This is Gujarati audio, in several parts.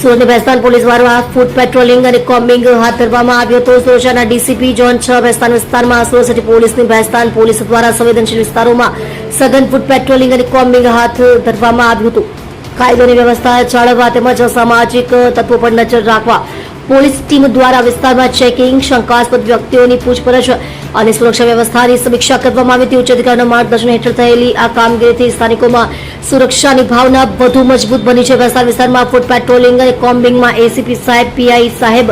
સુરતની ભેસ્તાન પોલીસ દ્વારા ફૂડ પેટ્રોલિંગ અને કોમ્બિંગ હાથ ધરવામાં આવ્યો હતો। સુરક્ષાના ડીસીપી ઝોન 6 ભેસ્તાન વિસ્તારમાં સુરત સિટી પોલીસની ભેસ્તાન પોલીસ દ્વારા સંવેદનશીલ વિસ્તારોમાં સઘન ફૂડ પેટ્રોલિંગ અને કોમ્બિંગ હાથ ધરવામાં આવ્યું હતું। કાયદોની વ્યવસ્થા જાળવવા તેમજ અસામાજિક તત્વો પર નજર રાખવા પોલીસ ટીમ દ્વારા વિસ્તારમાં ચેકિંગ, શંકાસ્પદ વ્યક્તિઓની પૂછપરછ અને સુરક્ષા વ્યવસ્થાની સમીક્ષા કરવામાં આવી હતી। ઉચ્ચ અધિકારીના માર્ગદર્શન હેઠળ થયેલી આ કામગીરીથી સ્થાનિકોમાં સુરક્ષાની ભાવના વધુ મજબૂત બની છે। ભેસ્તાન વિસ્તારમાં ફૂડ પેટ્રોલિંગ અને કોમ્બિંગમાં એસીપી સાહેબ, પીઆઈ સાહેબ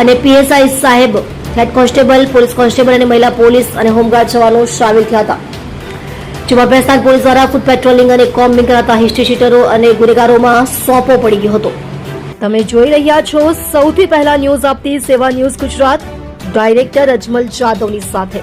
અને પીએસઆઈ સાહેબ, હેડ કોન્સ્ટેબલ, પોલીસ કોન્સ્ટેબલ અને મહિલા પોલીસ અને હોમગાર્ડ જવાનો સામેલ થયા હતા। જેમાં ભેસ્તાન પોલીસ દ્વારા ફૂડ પેટ્રોલિંગ અને કોમ્બિંગ કરાતા હિસ્ટ્રી શીટરો અને ગુનેગારોમાં સોંપો પડી ગયો હતો। તમે જોઈ રહ્યા છો સૌથી પહેલા ન્યૂઝ આપતી સેવા ન્યૂઝ ગુજરાત, ડાયરેક્ટર અજમલ જાદવની સાથે।